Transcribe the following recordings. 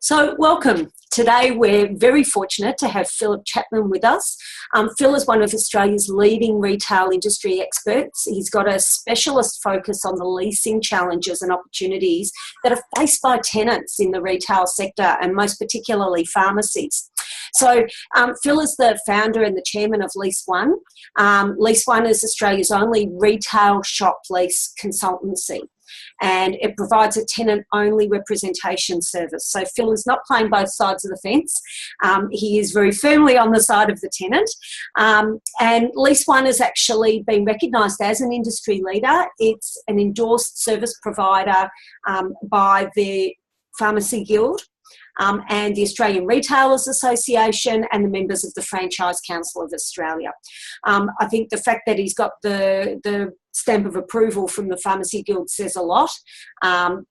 So welcome. Today we're very fortunate to have Philip Chapman with us. Phil is one of Australia's leading retail industry experts. He's got a specialist focus on the leasing challenges and opportunities that are faced by tenants in the retail sector, and most particularly pharmacies. So Phil is the founder and the chairman of Lease1. Lease1 is Australia's only retail shop lease consultancy, and it provides a tenant-only representation service. So Phil is not playing both sides of the fence. He is very firmly on the side of the tenant. And Lease1 has actually been recognised as an industry leader. It's an endorsed service provider by the Pharmacy Guild, and the Australian Retailers Association and the members of the Franchise Council of Australia. I think the fact that he's got the stamp of approval from the Pharmacy Guild says a lot,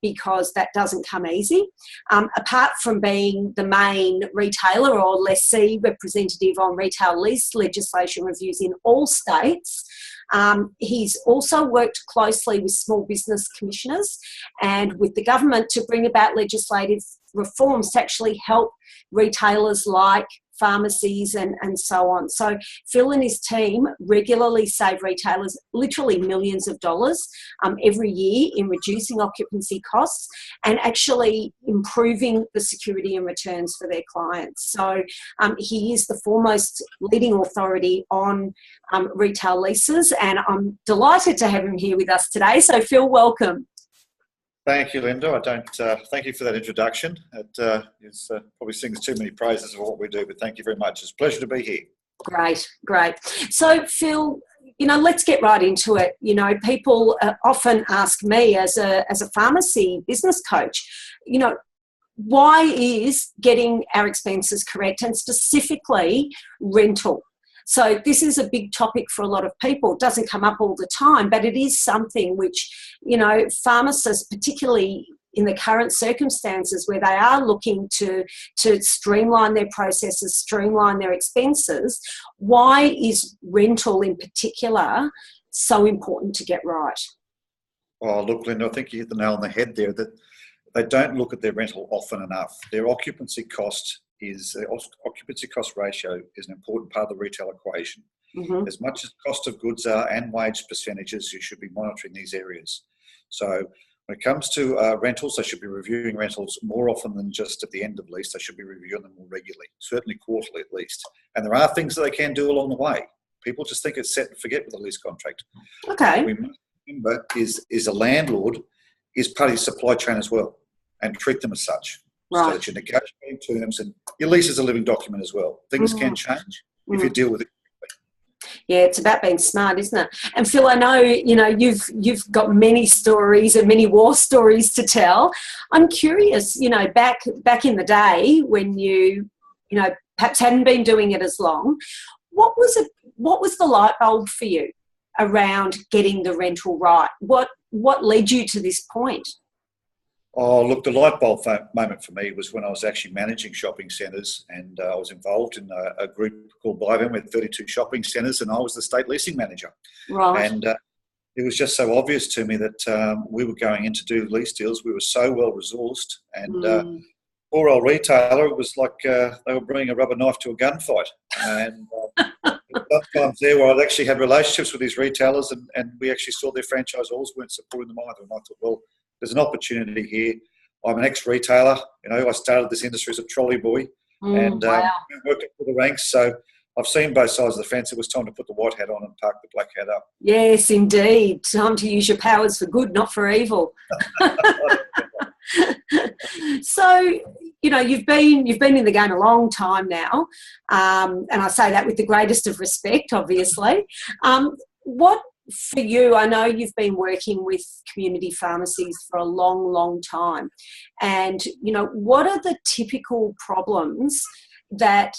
because that doesn't come easy. Apart from being the main retailer or lessee representative on retail lease legislation reviews in all states, he's also worked closely with small business commissioners and with the government to bring about legislative reforms to actually help retailers like pharmacies and so on. So Phil and his team regularly save retailers literally millions of dollars every year in reducing occupancy costs and actually improving the security and returns for their clients. So he is the foremost leading authority on retail leases, and I'm delighted to have him here with us today. So Phil, welcome. Thank you, Linda. Thank you for that introduction. It probably sings too many praises of what we do, but thank you very much. It's a pleasure to be here. Great. So, Phil, let's get right into it. People often ask me as a pharmacy business coach, why is getting our expenses correct, and specifically rental? So this is a big topic for a lot of people. It doesn't come up all the time, but it is something which, pharmacists, particularly in the current circumstances where they are looking to streamline their processes, streamline their expenses, why is rental in particular so important to get right? Oh, look, Linda, I think you hit the nail on the head there, that they don't look at their rental often enough. Their occupancy cost ratio is an important part of the retail equation. Mm-hmm. As much as cost of goods are and wage percentages, you should be monitoring these areas. So when it comes to rentals, they should be reviewing rentals more often than just at the end of lease. They should be reviewing them more regularly, certainly quarterly at least. And there are things that they can do along the way. People just think it's set and forget with a lease contract. Okay. What we must remember is a landlord is part of your supply chain as well, and treat them as such. Right. So that you're negotiating terms, and your lease is a living document as well. Things can change if you deal with it. Yeah, it's about being smart, isn't it? And Phil, I know, you've got many stories and many war stories to tell. I'm curious, back in the day when you perhaps hadn't been doing it as long, what was the light bulb for you around getting the rental right? What led you to this point? Oh, look, the light bulb moment for me was when I was actually managing shopping centres, and I was involved in a group called Blyven with 32 shopping centres, and I was the state leasing manager. Right. And it was just so obvious to me that we were going in to do lease deals. We were so well resourced, and poor old retailer, it was like they were bringing a rubber knife to a gunfight. And sometimes there where I'd actually had relationships with these retailers, and we actually saw their franchisors weren't supporting them either. And I thought, well, there's an opportunity here. I'm an ex-retailer. I started this industry as a trolley boy and worked up through the ranks. So I've seen both sides of the fence. It was time to put the white hat on and park the black hat up. Yes, indeed. Time to use your powers for good, not for evil. So, you've been in the game a long time now, and I say that with the greatest of respect, obviously. What for you, I know you've been working with community pharmacies for a long, long time. And, what are the typical problems that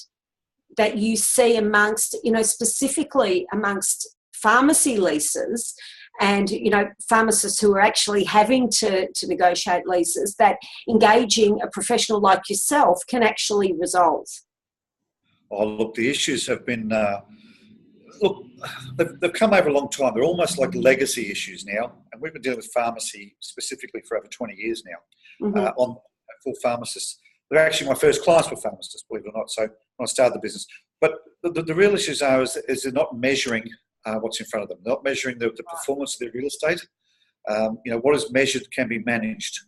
you see amongst, specifically amongst pharmacy leases and, pharmacists who are actually having to negotiate leases that engaging a professional like yourself can actually resolve? Oh, look, the issues have been... they've come over a long time. They're almost like legacy issues now, and we've been dealing with pharmacy specifically for over 20 years now. For pharmacists, they're actually my first clients were pharmacists, believe it or not. So when I started the business, but the real issues is they're not measuring what's in front of them, not measuring the performance of their real estate. What is measured can be managed.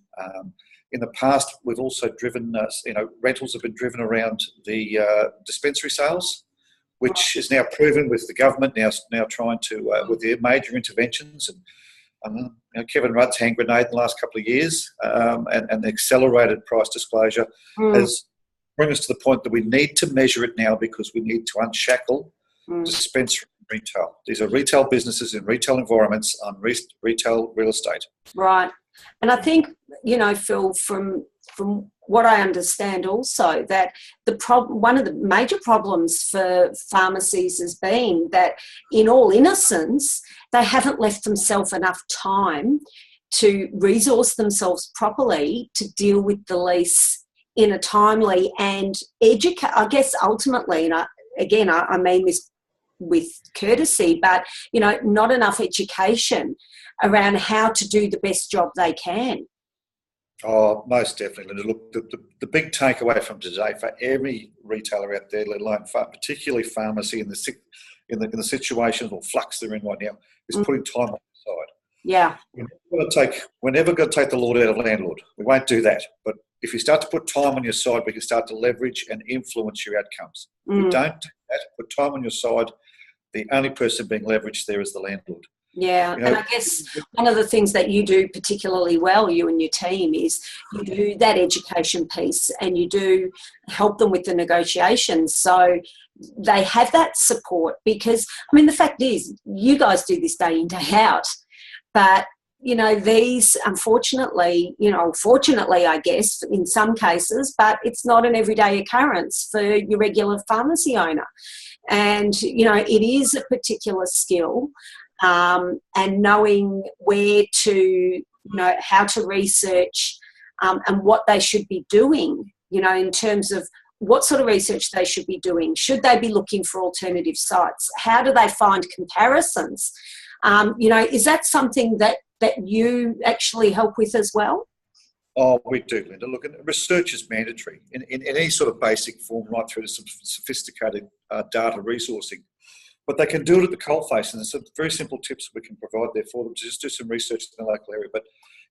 In the past, we've also driven, rentals have been driven around the dispensary sales, which is now proven with the government now trying to, with their major interventions and Kevin Rudd's hand grenade in the last couple of years and the accelerated price disclosure has brought us to the point that we need to measure it now because we need to unshackle dispensary retail. These are retail businesses in retail environments on retail real estate. Right. And I think, Phil, from what I understand also, that one of the major problems for pharmacies has been that in all innocence, they haven't left themselves enough time to resource themselves properly to deal with the lease in a timely and I guess ultimately, and I mean this with courtesy, but, not enough education around how to do the best job they can. Oh, most definitely. Look, the big takeaway from today for every retailer out there, let alone particularly pharmacy in the situations or flux they're in right now, is putting time on the side. Yeah. We're never going to take the Lord out of landlord. We won't do that. But if you start to put time on your side, we can start to leverage and influence your outcomes. We don't do that. Put time on your side. The only person being leveraged there is the landlord. Yeah, and I guess one of the things that you do particularly well, you and your team, is you do that education piece and you do help them with the negotiations so they have that support because, the fact is, you guys do this day in, day out, but, these, unfortunately, fortunately, I guess, in some cases, but it's not an everyday occurrence for your regular pharmacy owner. And, it is a particular skill. And knowing where to, how to research and what they should be doing, in terms of what sort of research they should be doing. Should they be looking for alternative sites? How do they find comparisons? Is that something that you actually help with as well? Oh, we do, Linda. Look, research is mandatory in any sort of basic form, right through to some sophisticated data resourcing. But they can do it at the coalface, and there's some very simple tips we can provide there for them to just do some research in the local area. But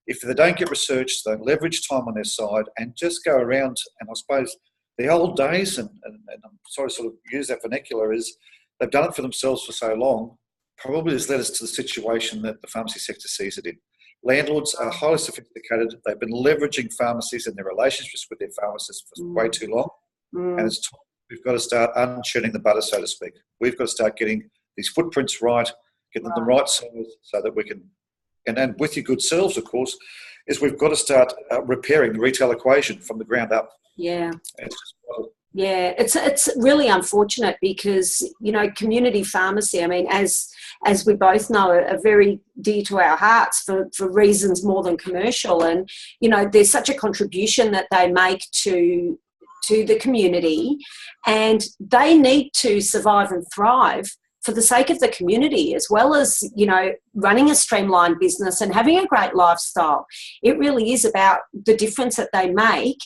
if they don't get research, they leverage time on their side and just go around. And I suppose the old days, and I'm sorry to sort of use that vernacular, is they've done it for themselves for so long, probably has led us to the situation that the pharmacy sector sees it in. Landlords are highly sophisticated. They've been leveraging pharmacies and their relationships with their pharmacists for way too long. And it's time. We've got to start unchurning the butter, so to speak. We've got to start getting these footprints right, getting them the right size so that we can, and with your good selves, of course, is we've got to start repairing the retail equation from the ground up. Yeah. It's really unfortunate because, community pharmacy, as we both know, are very dear to our hearts for reasons more than commercial. And, there's such a contribution that they make to the community, and they need to survive and thrive for the sake of the community, as well as, running a streamlined business and having a great lifestyle. It really is about the difference that they make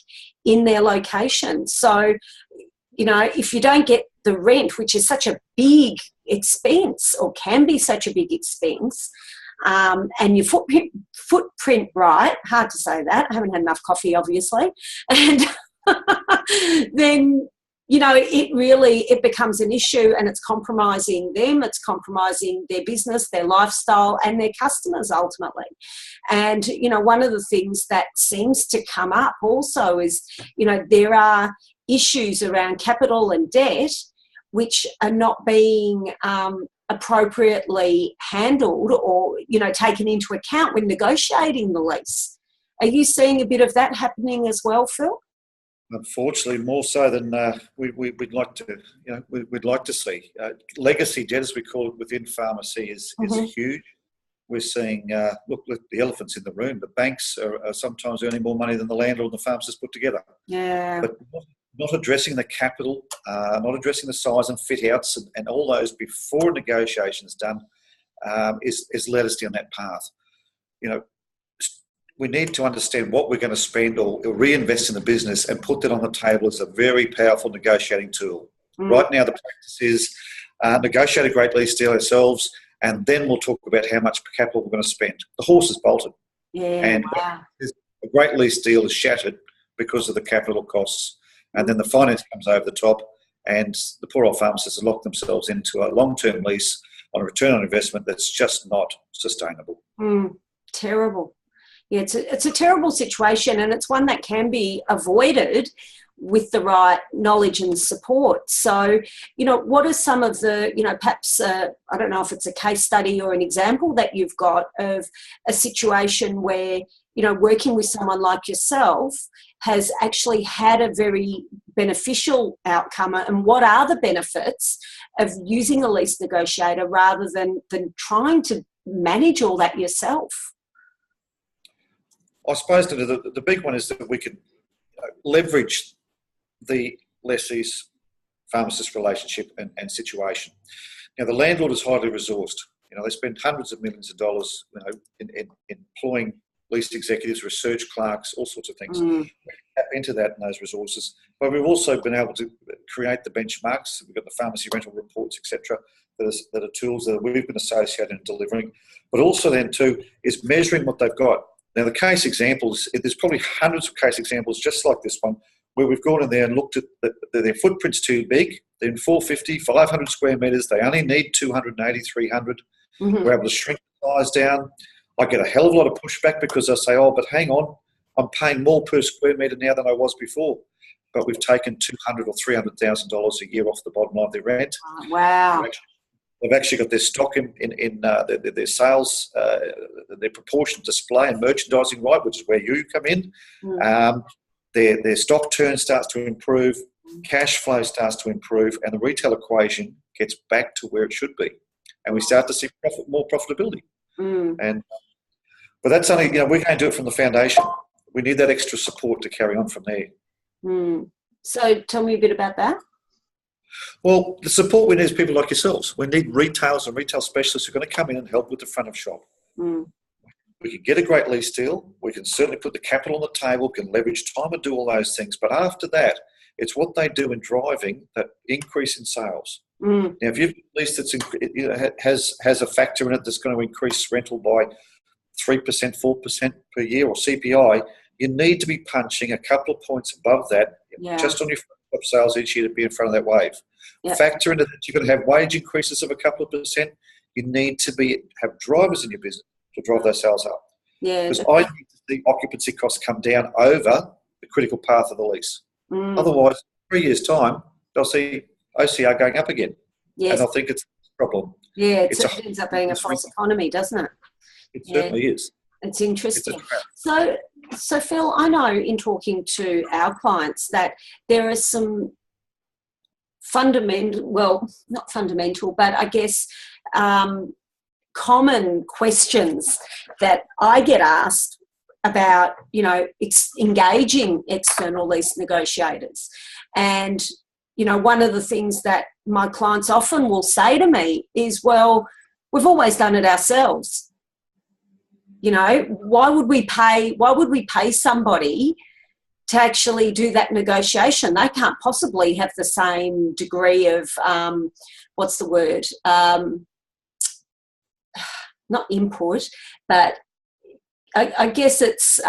in their location. So, if you don't get the rent, which is such a big expense or can be such a big expense, and your footprint right, hard to say that, I haven't had enough coffee, obviously, and then, it becomes an issue, and it's compromising them, it's compromising their business, their lifestyle, and their customers ultimately. And, one of the things that seems to come up also is, there are issues around capital and debt which are not being appropriately handled or, taken into account when negotiating the lease. Are you seeing a bit of that happening as well, Phil? Unfortunately, more so than we'd like to. We'd like to see. Legacy debt, as we call it within pharmacy, is huge. We're seeing, look, the elephants in the room. The banks are sometimes earning more money than the landlord and the pharmacist put together. Yeah. But not addressing the capital, not addressing the size and fit outs and all those before negotiations done, is led us down that path. we need to understand what we're going to spend or reinvest in the business and put that on the table as a very powerful negotiating tool. Right now, the practice is negotiate a great lease deal ourselves, and then we'll talk about how much capital we're going to spend. The horse is bolted. And a great lease deal is shattered because of the capital costs. And then the finance comes over the top, and the poor old pharmacists have locked themselves into a long-term lease on a return on investment that's just not sustainable. Terrible. Yeah, it's a terrible situation, and it's one that can be avoided with the right knowledge and support. So, what are some of the, perhaps, I don't know if it's a case study or an example that you've got of a situation where, working with someone like yourself has actually had a very beneficial outcome, and what are the benefits of using a lease negotiator rather than trying to manage all that yourself? I suppose the big one is that we could leverage the lessee's pharmacist relationship and situation. The landlord is highly resourced. They spend hundreds of millions of dollars, in employing lease executives, research clerks, all sorts of things. We can tap into that and those resources. But we've also been able to create the benchmarks. We've got the pharmacy rental reports, etc., that are tools that we've been associated in delivering. But also then too is measuring what they've got. Now the case examples, there's probably hundreds of case examples just like this one, where we've gone in there and looked at their footprint's too big. They're in 450, 500 square metres. They only need 280, 300. We're able to shrink the size down. I get a hell of a lot of pushback because I say, but hang on, I'm paying more per square metre now than I was before. But we've taken $200,000 or $300,000 a year off the bottom line of their rent. Wow. They've actually got their stock in their sales, their proportion display and merchandising right, which is where you come in. Their stock turn starts to improve, cash flow starts to improve, and the retail equation gets back to where it should be. And we start to see more profitability. But that's only, we're going to do it from the foundation. We need that extra support to carry on from there. So tell me a bit about that. Well, the support we need is people like yourselves. We need retailers and retail specialists who are going to come in and help with the front of shop. We can get a great lease deal. We can certainly put the capital on the table, can leverage time and do all those things. But after that, it's what they do in driving that increase in sales. Now, if you've got a lease that's has a factor in it that's going to increase rental by 3%, 4% per year or CPI, you need to be punching a couple of points above that just on your front sales each year to be in front of that wave. Factor into that you're going to have wage increases of a couple of percent. You need to have drivers in your business to drive those sales up. Because I need to see occupancy costs come down over the critical path of the lease. Otherwise, 3 years' time, they'll see OCR going up again. And they'll think it's a problem. It ends up being a false economy, doesn't it? It certainly is. It's interesting. So Phil, I know in talking to our clients that there are some not fundamental, but I guess common questions that I get asked about, engaging external lease negotiators. And, one of the things that my clients often will say to me is, well, we've always done it ourselves. Why would we pay somebody to actually do that negotiation? They can't possibly have the same degree of, not input, but I guess it's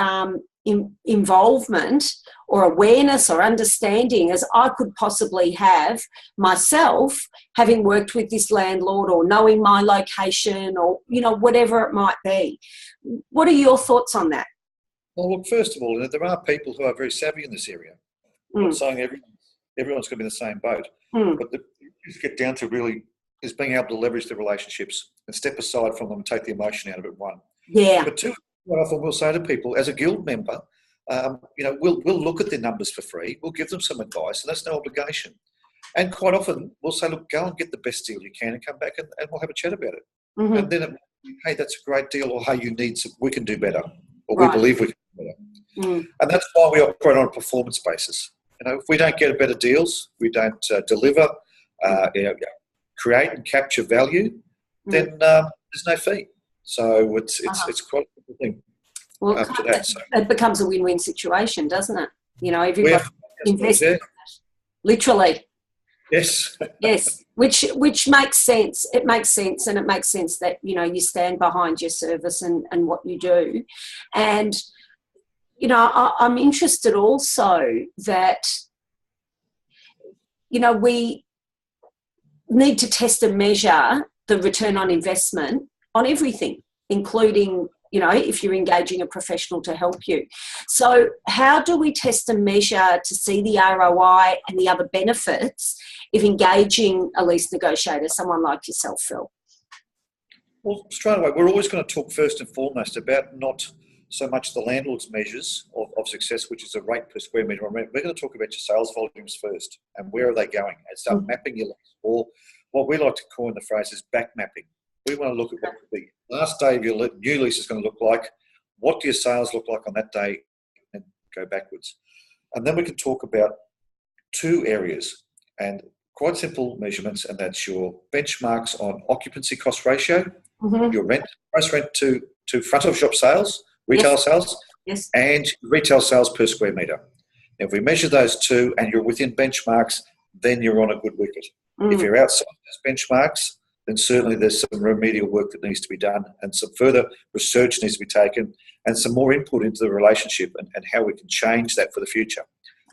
involvement or awareness or understanding as I could possibly have myself, having worked with this landlord or knowing my location or, whatever it might be. What are your thoughts on that? Well, look, first of all, there are people who are very savvy in this area. I'm not saying everyone's going to be in the same boat, but the things get down to really is being able to leverage the relationships and step aside from them and take the emotion out of it, one. But two, what I often will say to people, as a guild member, we'll look at their numbers for free. We'll give them some advice, and that's no obligation. And quite often, we'll say, look, go and get the best deal you can and come back and we'll have a chat about it. And then, hey, that's a great deal, or hey, you need some, we can do better, or we believe we can do better. And that's why we operate on a performance basis. If we don't get better deals, we don't deliver, create and capture value, then there's no fee. So it's quite a good thing. Well, after that. So it becomes a win-win situation, doesn't it? You know, we everybody have, invests yeah. literally. Yes. Yes, which makes sense. It makes sense, and it makes sense that, you know, you stand behind your service and what you do. And, you know, I'm interested also that, you know, we need to test and measure the return on investment on everything, including, you know, if you're engaging a professional to help you. So how do we test and measure to see the ROI and the other benefits of engaging a lease negotiator, someone like yourself, Phil? Well, straight away, we're always going to talk first and foremost about not so much the landlord's measures of success, which is a rate per square metre. We're going to talk about your sales volumes first and where are they going, and start mapping your lease, or what we like to coin the phrase is back mapping. We want to look at what the last day of your new lease is going to look like, what do your sales look like on that day, and go backwards. And then we can talk about two areas and quite simple measurements, and that's your benchmarks on occupancy cost ratio, your rent, price rent to front of shop sales, retail sales, and retail sales per square metre. Now, if we measure those two and you're within benchmarks, then you're on a good wicket. If you're outside those benchmarks, then certainly there's some remedial work that needs to be done, and some further research needs to be taken, and some more input into the relationship and how we can change that for the future.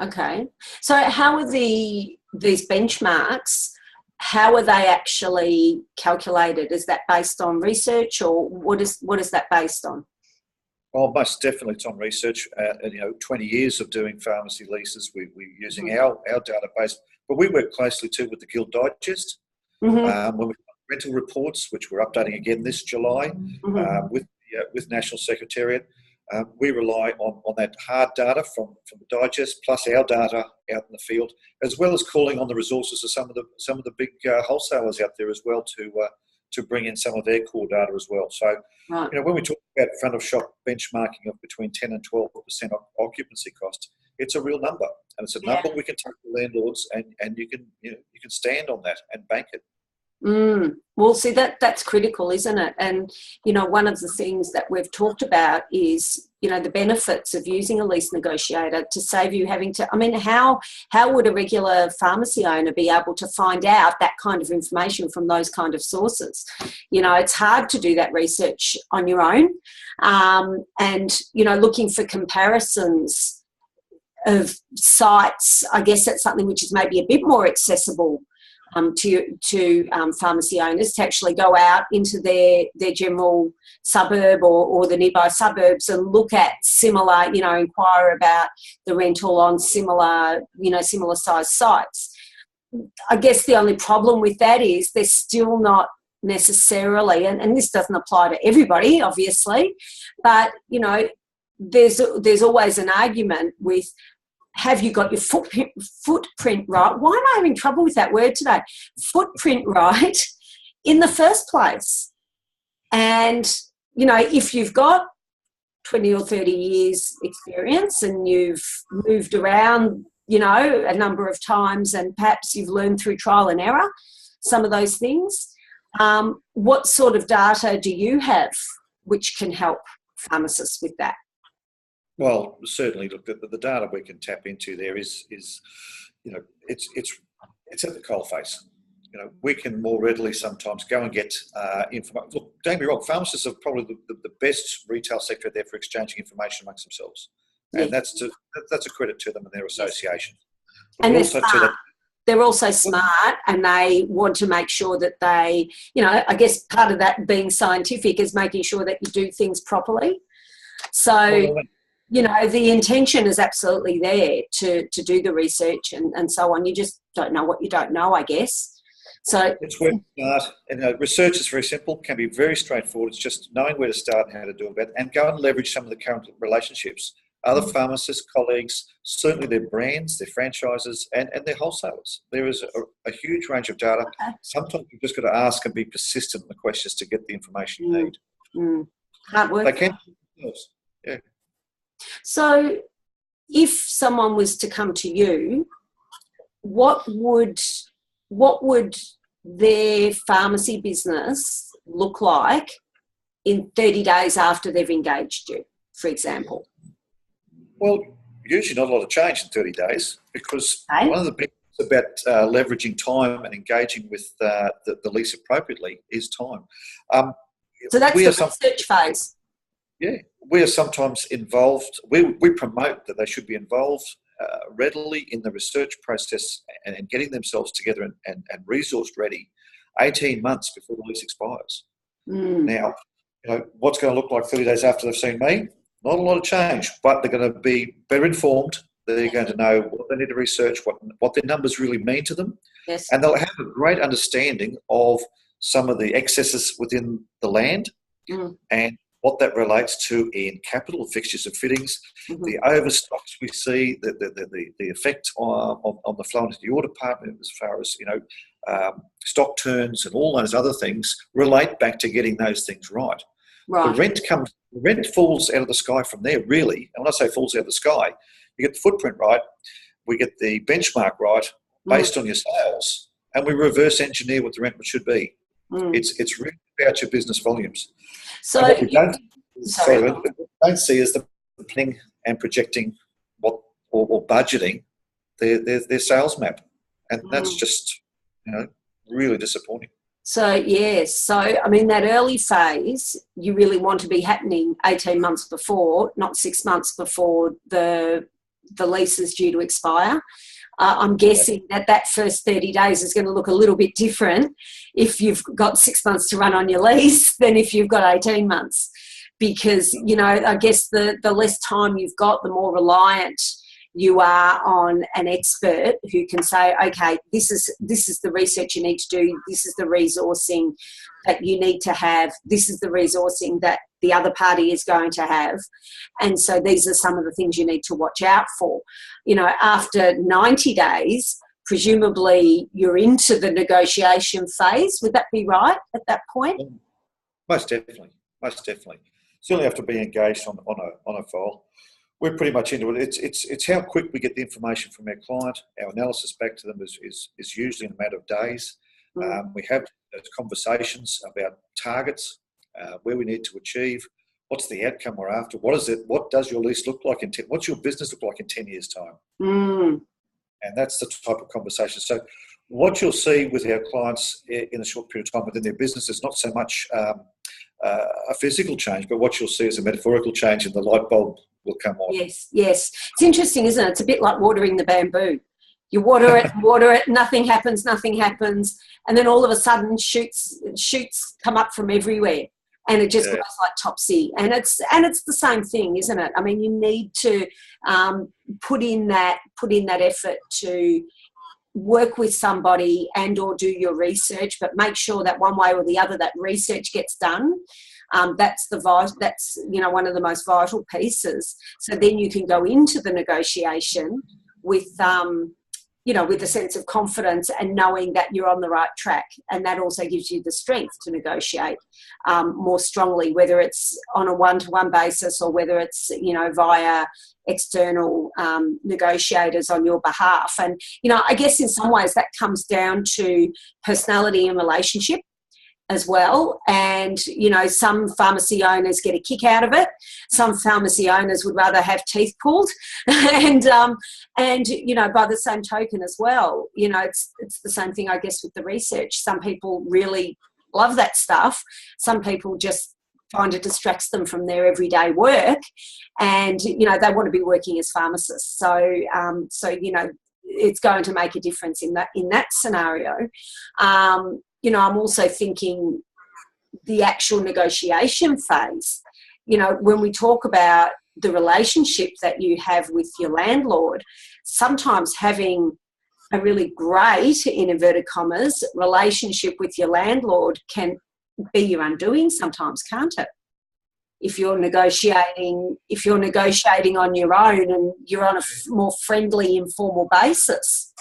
Okay. So how are these benchmarks, how are they actually calculated? Is that based on research, or what is that based on? Well, most definitely it's on research. 20 years of doing pharmacy leases, we're using our database, but we work closely too with the Guild Digest. When we've got rental reports, which we're updating again this July, with National Secretariat, we rely on that hard data from the digest, plus our data out in the field, as well as calling on the resources of some of the big wholesalers out there as well to bring in some of their core data as well. So, when we talk about front of shop benchmarking of between 10 and 12% occupancy cost, it's a real number, and it's a number we can take to landlords, and you can stand on that and bank it. Well, see, that's critical, isn't it? And, one of the things that we've talked about is, the benefits of using a lease negotiator to save you having to, how would a regular pharmacy owner be able to find out that kind of information from those kind of sources? It's hard to do that research on your own. And, looking for comparisons of sites, I guess that's something which is maybe a bit more accessible to pharmacy owners, to actually go out into their general suburb or the nearby suburbs and look at similar, inquire about the rental on similar sized sites. I guess the only problem with that is they're still not necessarily, and this doesn't apply to everybody, obviously, but, there's always an argument with, have you got your footprint right? Why am I having trouble with that word today? Footprint right in the first place. And, if you've got 20 or 30 years experience and you've moved around, a number of times, and perhaps you've learned through trial and error some of those things, what sort of data do you have which can help pharmacists with that? Well, certainly, look, the data we can tap into there is it's at the coalface. We can more readily sometimes go and get information. Look, don't get me wrong, pharmacists are probably the best retail sector there for exchanging information amongst themselves, and that's a credit to them and their association. And they're also smart, and they want to make sure that they, I guess part of that being scientific is making sure that you do things properly. So. The intention is absolutely there to do the research and so on. You just don't know what you don't know, I guess. So it's where to start. And research is very simple, can be very straightforward. It's just knowing where to start and how to do it, and go and leverage some of the current relationships. Other pharmacists, colleagues, certainly their brands, their franchises, and their wholesalers. There is a huge range of data. Okay. Sometimes you've just got to ask and be persistent in the questions to get the information you need. Hard work. They can. Yeah. So if someone was to come to you, what would their pharmacy business look like in 30 days after they've engaged you? for example? Well, usually not a lot of change in 30 days because one of the big things about leveraging time and engaging with the lease appropriately is time. So that's the research phase. Yeah, we are sometimes involved. We promote that they should be involved readily in the research process and getting themselves together and resourced ready 18 months before the lease expires. Now, what's going to look like 30 days after they've seen me? Not a lot of change, but they're going to be better informed. They're going to know what they need to research, what their numbers really mean to them. Yes. And they'll have a great understanding of some of the excesses within the land and what that relates to in capital, fixtures and fittings, the overstocks we see, the effect on the flow into the order department as far as, stock turns and all those other things relate back to getting those things right. The rent falls out of the sky from there, really. And when I say falls out of the sky, you get the footprint right, we get the benchmark right based on your sales, and we reverse engineer what the rent should be. It's really about your business volumes. So what we don't see is the planning and projecting or budgeting their sales map, and that's just really disappointing. So yes, that early phase you really want to be happening 18 months before, not 6 months before the lease is due to expire. I'm guessing that first 30 days is going to look a little bit different if you've got 6 months to run on your lease than if you've got 18 months. Because, I guess the less time you've got, the more reliant you are on an expert who can say, okay, this is the research you need to do, this is the resourcing that you need to have, this is the resourcing that the other party is going to have. And so these are some of the things you need to watch out for. After 90 days, presumably you're into the negotiation phase. Would that be right at that point? Most definitely. Certainly have to be engaged on a file. We're pretty much into it. It's how quick we get the information from our client. Our analysis back to them is usually in a matter of days. We have those conversations about targets, where we need to achieve, what's the outcome we're after, what does your lease look like what's your business look like in 10 years' time? And that's the type of conversation. So what you'll see with our clients in a short period of time within their business is not so much a physical change, but what you'll see is a metaphorical change, and the light bulb will come on. Yes. It's interesting, isn't it? It's a bit like watering the bamboo. You water it, nothing happens, and then all of a sudden shoots come up from everywhere, and it just grows like topsy. And it's the same thing, isn't it? You need to put in that effort to work with somebody and or do your research, but make sure that one way or the other that research gets done. That's one of the most vital pieces. So then you can go into the negotiation with with a sense of confidence and knowing that you're on the right track, and that also gives you the strength to negotiate more strongly, whether it's on a one-to-one basis or whether it's via external negotiators on your behalf. And I guess in some ways that comes down to personality and relationship as well. And, some pharmacy owners get a kick out of it. Some pharmacy owners would rather have teeth pulled. and by the same token as well, it's the same thing, I guess, with the research. Some people really love that stuff. Some people just find it distracts them from their everyday work, and, they want to be working as pharmacists. So it's going to make a difference in that scenario. I'm also thinking the actual negotiation phase. When we talk about the relationship that you have with your landlord, sometimes having a really great, in inverted commas, relationship with your landlord can be your undoing sometimes, can't it? If you're negotiating on your own and you're on a more friendly, informal basis.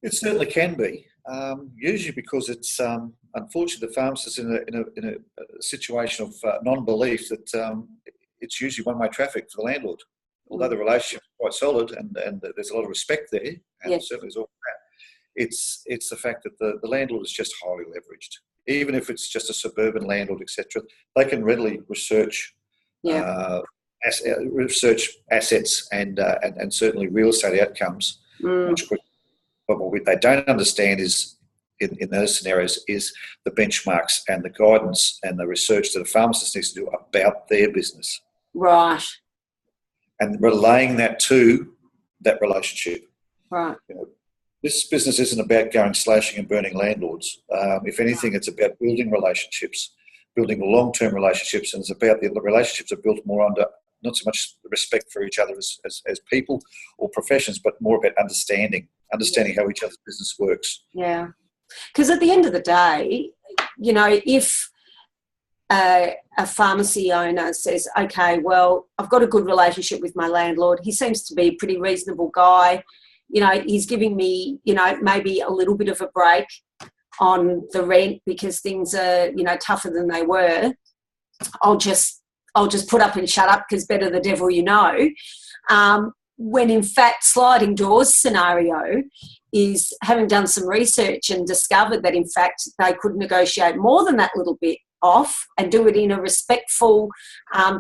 It certainly can be. Usually because it's unfortunately the pharmacist in a situation of non-belief that it's usually one-way traffic for the landlord. Although the relationship is quite solid and there's a lot of respect there, and certainly is all that, it's the fact that the landlord is just highly leveraged. Even if it's just a suburban landlord, etc., they can readily research research assets and certainly real estate outcomes much quicker. But what they don't understand is, in those scenarios, is the benchmarks and the guidance and the research that a pharmacist needs to do about their business. Right. And relaying that to that relationship. Right. This business isn't about going slashing and burning landlords. If anything, it's about building relationships, building long-term relationships, and it's about the relationships are built more under not so much respect for each other as people or professions, but more about understanding how each other's business works. Yeah. Because at the end of the day, if a pharmacy owner says, okay, well, I've got a good relationship with my landlord. He seems to be a pretty reasonable guy. He's giving me, maybe a little bit of a break on the rent because things are, tougher than they were. I'll just put up and shut up because better the devil you know. When in fact sliding doors scenario is having done some research and discovered that in fact they could negotiate more than that little bit off and do it in a respectful,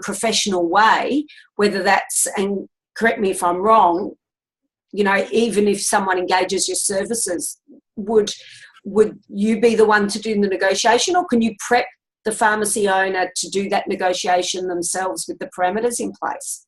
professional way, whether that's, and correct me if I'm wrong, even if someone engages your services, would you be the one to do the negotiation, or can you prep the pharmacy owner to do that negotiation themselves with the parameters in place?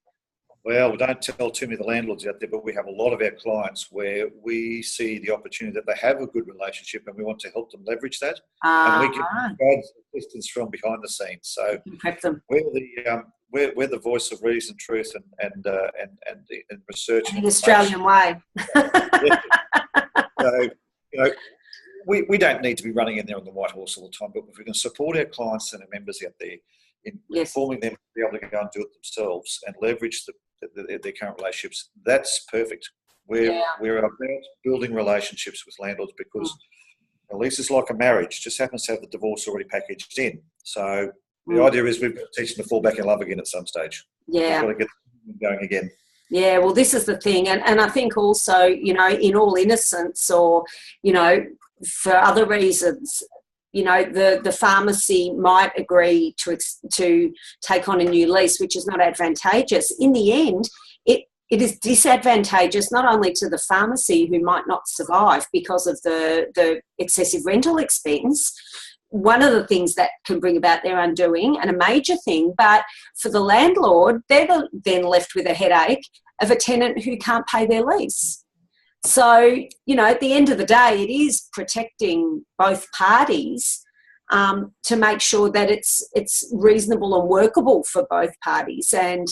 Well, we don't tell too many of the landlords out there, but we have a lot of our clients where we see the opportunity that they have a good relationship and we want to help them leverage that. And we can provide assistance from behind the scenes. So prep them. We're the voice of reason, truth, and research. In the Australian way. Yeah. So, we don't need to be running in there on the white horse all the time, but if we can support our clients and our members out there in informing them to be able to go and do it themselves and leverage their current relationships, that's perfect. We're about building relationships with landlords because a lease is like a marriage, just happens to have the divorce already packaged in. So the idea is we've got to teach them to fall back in love again at some stage. Yeah. We've got to get them going again. Yeah, well, this is the thing. And I think also, in all innocence or, for other reasons, the pharmacy might agree to take on a new lease, which is not advantageous. In the end, it is disadvantageous not only to the pharmacy, who might not survive because of the excessive rental expense, one of the things that can bring about their undoing, and a major thing, but for the landlord, they're then left with a headache of a tenant who can't pay their lease. So, at the end of the day, it is protecting both parties to make sure that it's reasonable and workable for both parties. And,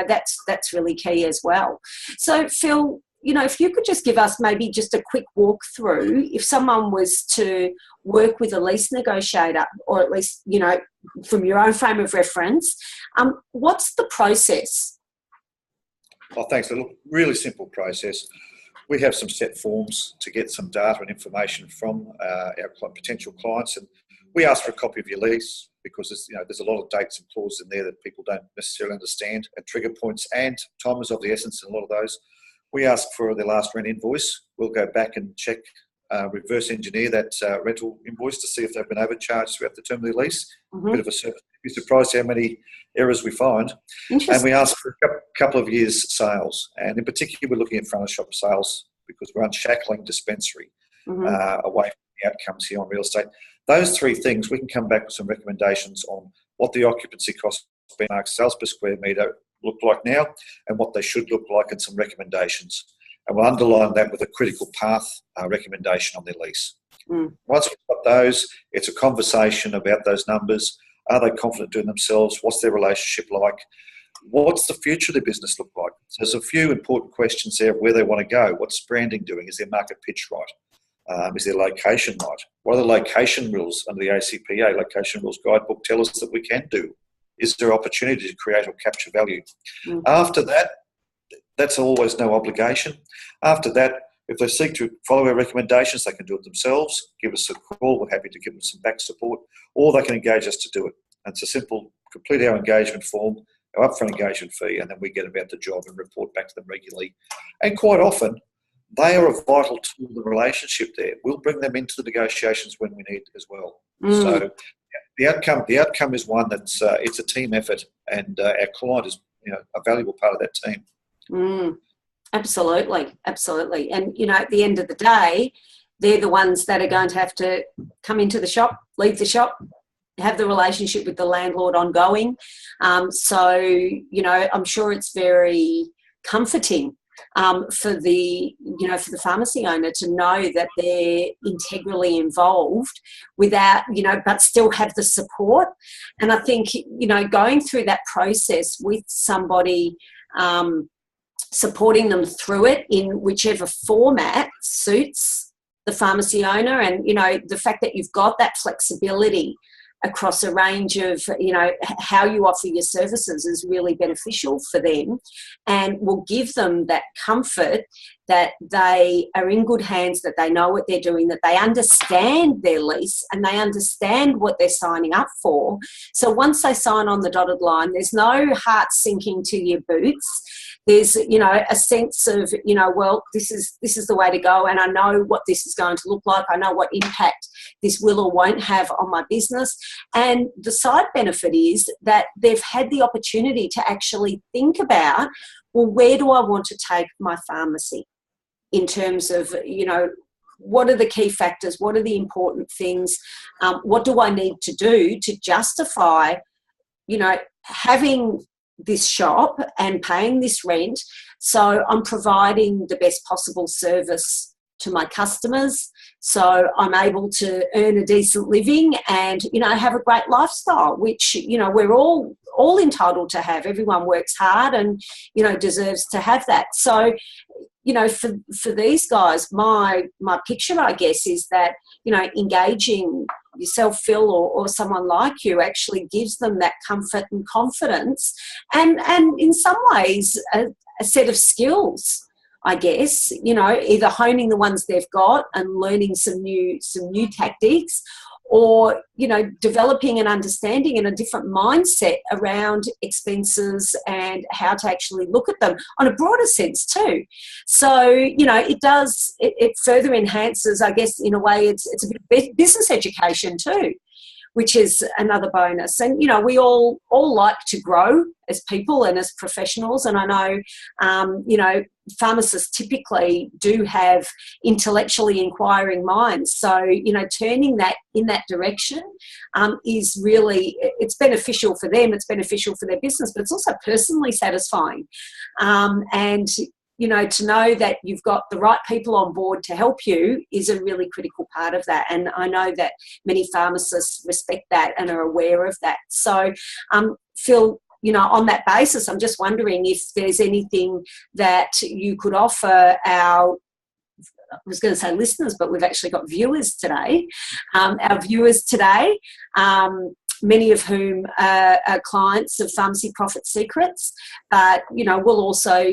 that's really key as well. So, Phil, if you could just give us maybe just a quick walkthrough, if someone was to work with a lease negotiator, or at least, from your own frame of reference, what's the process? Oh, thanks. A really simple process. We have some set forms to get some data and information from our potential clients, and we ask for a copy of your lease because there's a lot of dates and clauses in there that people don't necessarily understand, and trigger points, and time is of the essence in a lot of those. We ask for their last rent invoice. We'll go back and check, reverse engineer that rental invoice to see if they've been overcharged throughout the term of their lease. Mm-hmm. Bit of a service. You'd be surprised how many errors we find. And we ask for a couple of years' sales. And in particular, we're looking at front of shop sales because we're unshackling dispensary away from the outcomes here on real estate. Those three things, we can come back with some recommendations on what the occupancy cost benchmark sales per square metre look like now and what they should look like, and some recommendations. And we'll underline that with a critical path recommendation on their lease. Once we've got those, it's a conversation about those numbers. Are they confident doing themselves? What's their relationship like? What's the future of their business look like? So there's a few important questions there of where they want to go. What's branding doing? Is their market pitch right? Is their location right? What are the location rules under the ACPA Location Rules Guidebook tell us that we can do? Is there opportunity to create or capture value? After that, that's always no obligation. After that, if they seek to follow our recommendations, they can do it themselves, give us a call. We're happy to give them some back support, or they can engage us to do it. And it's a simple, complete our engagement form, our upfront engagement fee, and then we get about the job and report back to them regularly. And quite often, they are a vital tool in the relationship there. We'll bring them into the negotiations when we need as well. So the outcome is one that's it's a team effort, and our client is a valuable part of that team. Absolutely, absolutely. And, at the end of the day, they're the ones that are going to have to come into the shop, leave the shop, have the relationship with the landlord ongoing. So, I'm sure it's very comforting for the pharmacy owner to know that they're integrally involved without, but still have the support. And I think, going through that process with somebody, supporting them through it in whichever format suits the pharmacy owner, and the fact that you've got that flexibility across a range of how you offer your services is really beneficial for them, and will give them that comfort that they are in good hands, that they know what they're doing, that they understand their lease and they understand what they're signing up for. So once they sign on the dotted line, there's no heart sinking to your boots. There's, a sense of, well, this is the way to go, and I know what this is going to look like. I know what impact this will or won't have on my business. And the side benefit is that they've had the opportunity to actually think about, well, where do I want to take my pharmacy in terms of, what are the key factors? What are the important things? What do I need to do to justify, having this shop and paying this rent, so I'm providing the best possible service to my customers, so I'm able to earn a decent living and have a great lifestyle, which we're all entitled to have. Everyone works hard and deserves to have that. So for these guys, my picture, I guess, is that engaging yourself, Phil, or someone like you actually gives them that comfort and confidence, and in some ways a set of skills, I guess, either honing the ones they've got and learning some new tactics, or developing an understanding and a different mindset around expenses and how to actually look at them on a broader sense too. So it further enhances, I guess, in a way it's a bit of business education too, which is another bonus. And we all like to grow as people and as professionals, and I know pharmacists typically do have intellectually inquiring minds, so turning that in that direction is really, it's beneficial for them, it's beneficial for their business, but it's also personally satisfying, and to know that you've got the right people on board to help you is a really critical part of that. And I know that many pharmacists respect that and are aware of that. So, Phil, on that basis, I'm just wondering if there's anything that you could offer our, I was going to say listeners, but we've actually got viewers today, our viewers today, many of whom are clients of Pharmacy Profit Secrets, but, we'll also,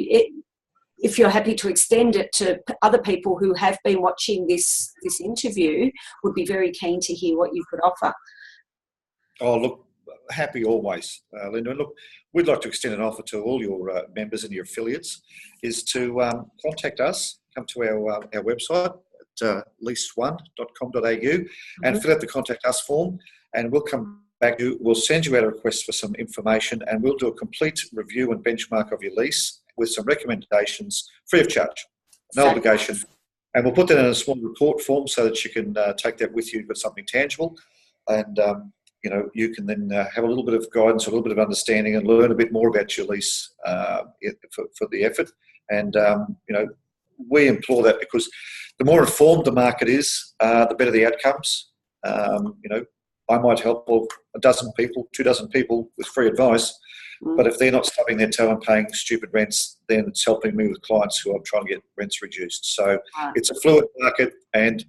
if you're happy to extend it to other people who have been watching this interview, would be very keen to hear what you could offer. Oh, look, happy always, Linda. And look, we'd like to extend an offer to all your members and your affiliates, is to contact us, come to our website at lease1.com.au and fill out the contact us form, and we'll come back to you. We'll send you out a request for some information, and we'll do a complete review and benchmark of your lease with some recommendations free of charge, no obligation. And we'll put that in a small report form so that you can take that with you for something tangible, and you can then have a little bit of guidance, a little bit of understanding, and learn a bit more about your lease for the effort. And we implore that, because the more informed the market is, the better the outcomes. I might help a dozen people, 24 people with free advice, but if they're not stubbing their toe and paying stupid rents, then it's helping me with clients who I'm trying to get rents reduced. So it's a fluid market, and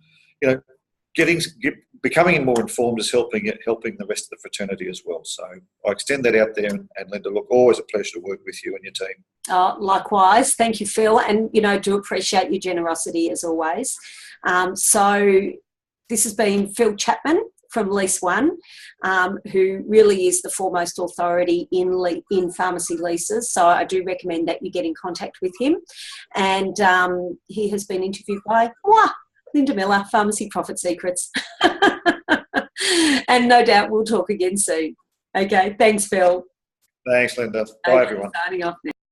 becoming more informed is helping the rest of the fraternity as well. So I extend that out there, and Linda, look, always a pleasure to work with you and your team. Likewise, thank you, Phil, and do appreciate your generosity as always. So this has been Phil Chapman from Lease1, who really is the foremost authority in pharmacy leases. So I do recommend that you get in contact with him. And he has been interviewed by Linda Miller, Pharmacy Profit Secrets. And no doubt we'll talk again soon. Okay, thanks, Phil. Thanks, Linda. Bye, everyone. Signing off now.